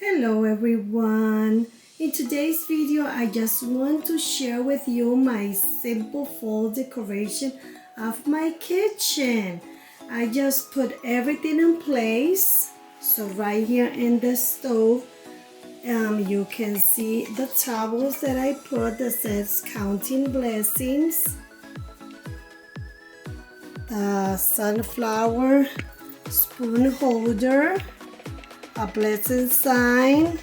Hello everyone! In today's video, I just want to share with you my simple fall decoration of my kitchen. I just put everything in place. So right here in the stove, you can see the towels that I put that says Counting Blessings. The sunflower spoon holder, a blessing sign.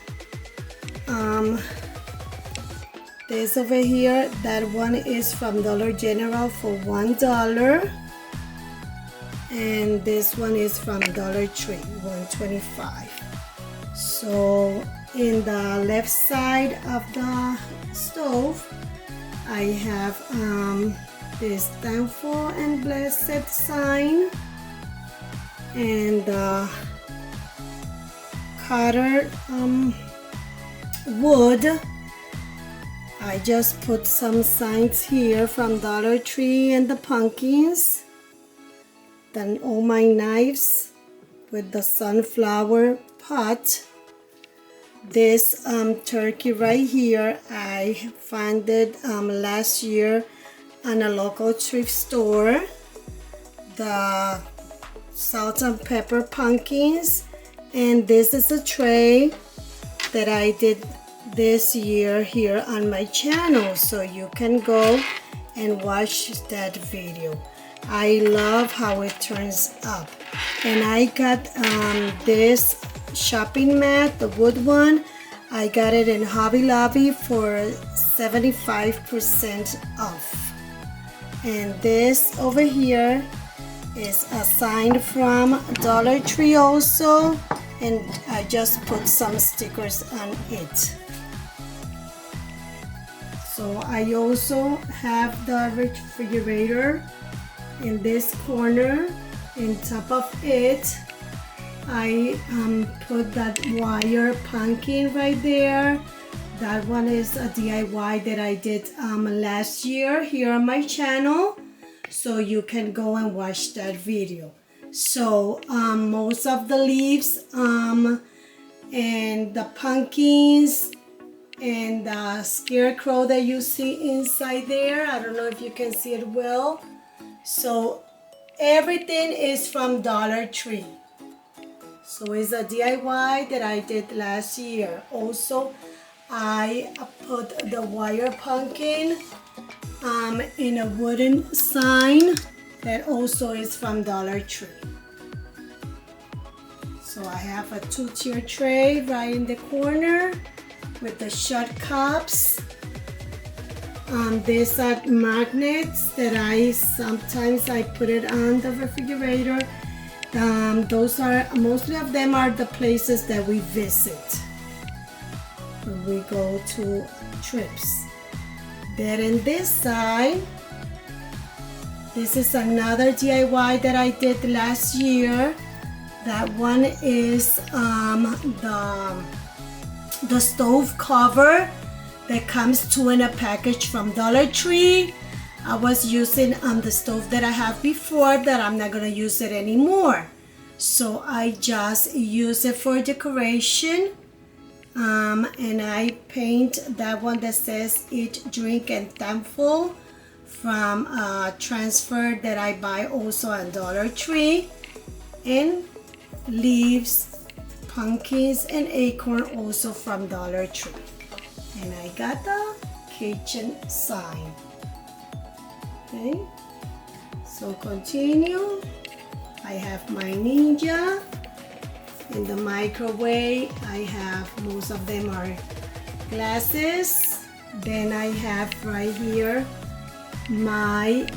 This over here, that one is from Dollar General for $1, and this one is from Dollar Tree, $1.25. So in the left side of the stove, I have this thankful and blessed sign, and colored wood. I just put some signs here from Dollar Tree and the pumpkins. Then all my knives with the sunflower pot. This turkey right here, I found it last year on a local thrift store. The salt and pepper pumpkins. And this is a tray that I did this year here on my channel, so you can go and watch that video. I love how it turns up. And I got this shopping mat, the wood one. I got it in Hobby Lobby for 75% off. And this over here is a sign from Dollar Tree also, and I just put some stickers on it. So I also have the refrigerator in this corner. On top of it, I put that wire pumpkin right there. That one is a DIY that I did last year here on my channel, so you can go and watch that video. So most of the leaves and the pumpkins and the scarecrow that you see inside there, I don't know if you can see it well. So everything is from Dollar Tree. So it's a DIY that I did last year. Also, I put the wire pumpkin in a wooden sign that also is from Dollar Tree. So I have a 2-tier tray right in the corner with the shut cups. These are magnets that I sometimes put it on the refrigerator. Those are, mostly of them are the places that we visit when we go to trips. Then in this side, this is another DIY that I did last year. That one is the stove cover that comes two in a package from Dollar Tree. I was using the stove that I have before that I'm not gonna use it anymore. So I just use it for decoration. And I paint that one that says Eat, Drink, and Thankful from a transfer that I buy also on Dollar Tree. And leaves, pumpkins, and acorn also from Dollar Tree. And I got the kitchen sign. Okay, so continue. I have my Ninja. In the microwave, I have, most of them are glasses. Then I have right here my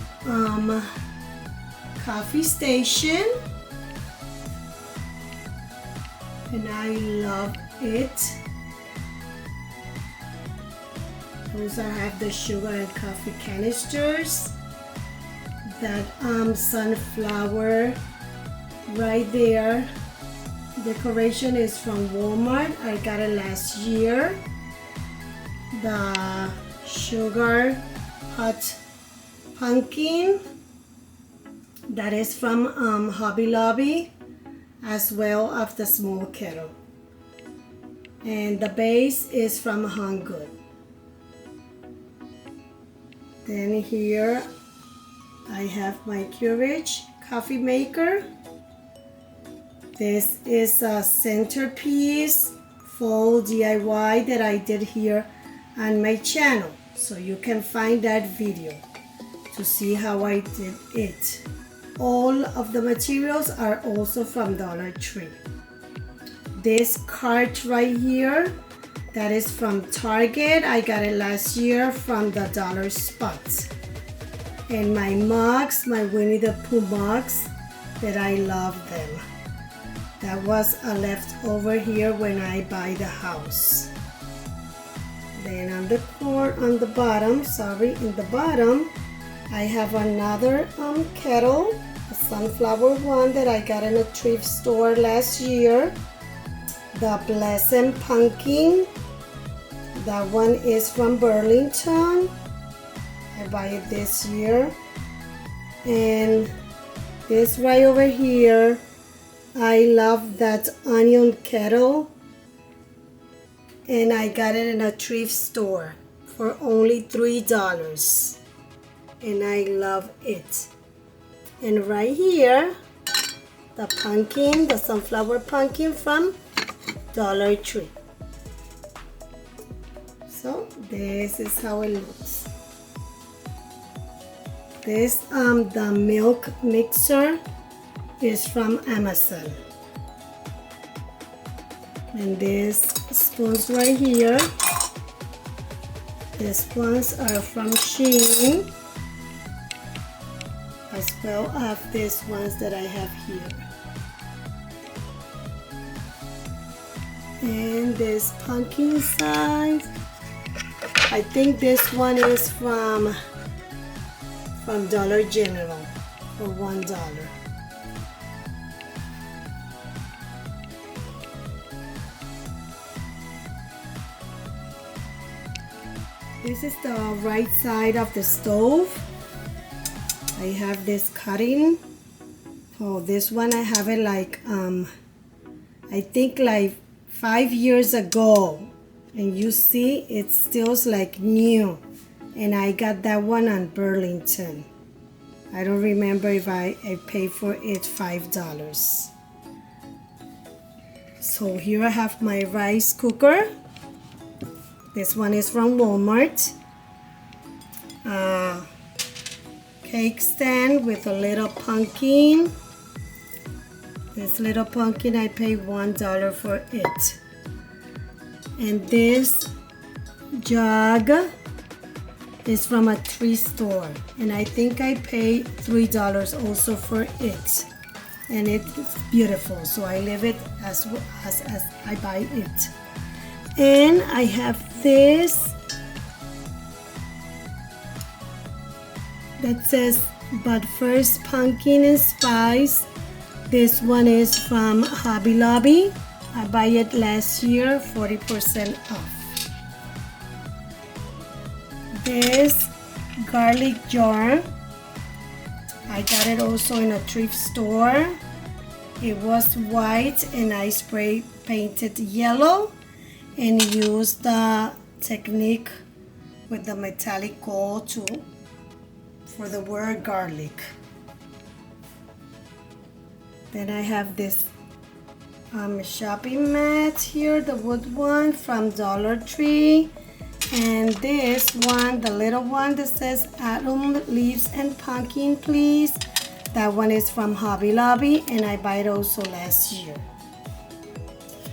coffee station. And I love it. Also, I have the sugar and coffee canisters. That sunflower right there. Decoration is from Walmart. I got it last year. The sugar hot pumpkin. That is from Hobby Lobby, as well as the small kettle. and the base is from Home Good. Then here I have my Keurig coffee maker. This is a centerpiece full DIY that I did here on my channel, so you can find that video to see how I did it. All of the materials are also from Dollar Tree. This cart right here, that is from Target. I got it last year from the Dollar Spot. And my mugs, my Winnie the Pooh mugs, that I love them. That was a leftover here when I buy the house. Then on the bottom, in the bottom, I have another kettle, a sunflower one that I got in a thrift store last year. The Blessed Pumpkin, that one is from Burlington. I buy it this year. And this right over here, I love that onion kettle, and I got it in a thrift store for only $3, and I love it. And right here, the pumpkin, the sunflower pumpkin from Dollar Tree. So this is how it looks. This the milk mixer is from Amazon. And these spoons right here, these spoons are from Shein, as well as these ones that I have here. And this pumpkin size, I think this one is from Dollar General for $1. This is the right side of the stove. I have this cutting. Oh, this one I have it like I think like 5 years ago, and you see it still like new, and I got that one on Burlington. I don't remember if I paid for it $5. So here I have my rice cooker. This one is from Walmart. Cake stand with a little pumpkin. This little pumpkin, I paid $1 for it. And this jug is from a thrift store, and I think I paid $3 also for it. And it's beautiful, so I leave it as I buy it. And I have this that says "But First Pumpkin and Spice." This one is from Hobby Lobby. I buy it last year, 40% off. This garlic jar, I got it also in a thrift store. It was white and I spray painted yellow and used the technique with the metallic gold for the word garlic. Then I have this shopping mat here, the wood one from Dollar Tree. And this one, the little one that says "Autumn leaves and pumpkin, please." That one is from Hobby Lobby, and I bought it also last year.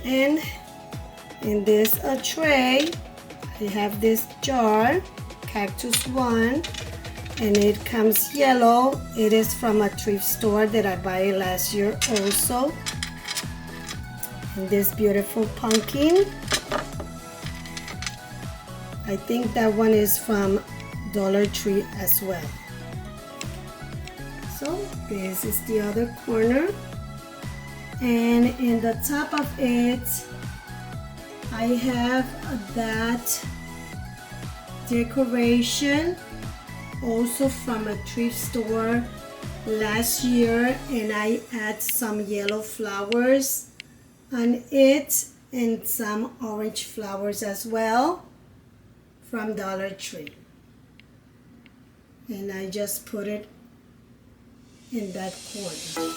And in this tray, I have this jar, cactus one, and it comes yellow. It is from a thrift store that I bought last year also. And this beautiful pumpkin, I think that one is from Dollar Tree as well. So this is the other corner, and in the top of it I have that decoration also from a thrift store last year, and I add some yellow flowers on it, and some orange flowers as well from Dollar Tree. And I just put it in that corner.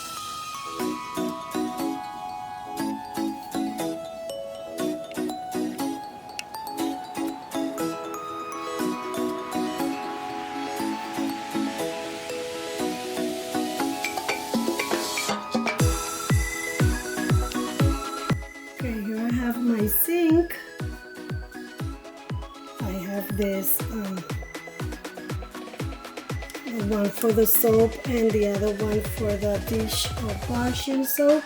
Okay, here I have my sink. I have this one for the soap and the other one for the dish or washing soap.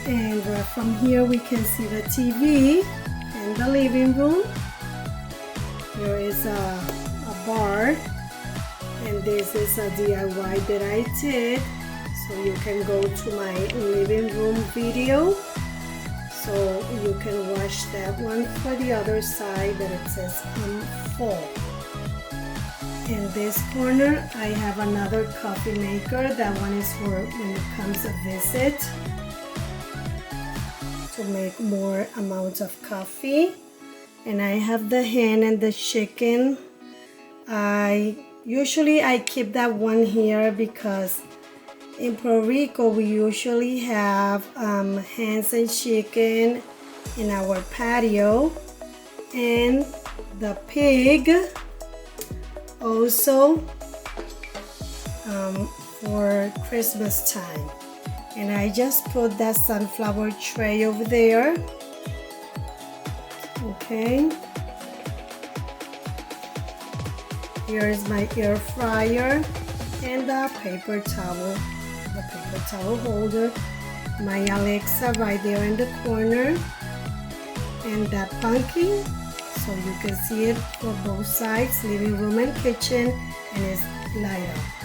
And from here we can see the TV and the living room. Here is a bar, and this is a DIY that I did. So you can go to my living room video. So you can watch that one for the other side that it says full. In this corner, I have another coffee maker. That one is for when it comes a visit to make more amounts of coffee. And I have the hen and the chicken. Usually I keep that one here because in Puerto Rico we usually have hens and chicken in our patio, and the pig also for Christmas time. And I just put that sunflower tray over there. Okay, here is my air fryer and the paper towel holder, my Alexa right there in the corner, and that pumpkin, so you can see it for both sides, living room and kitchen, and it's light up.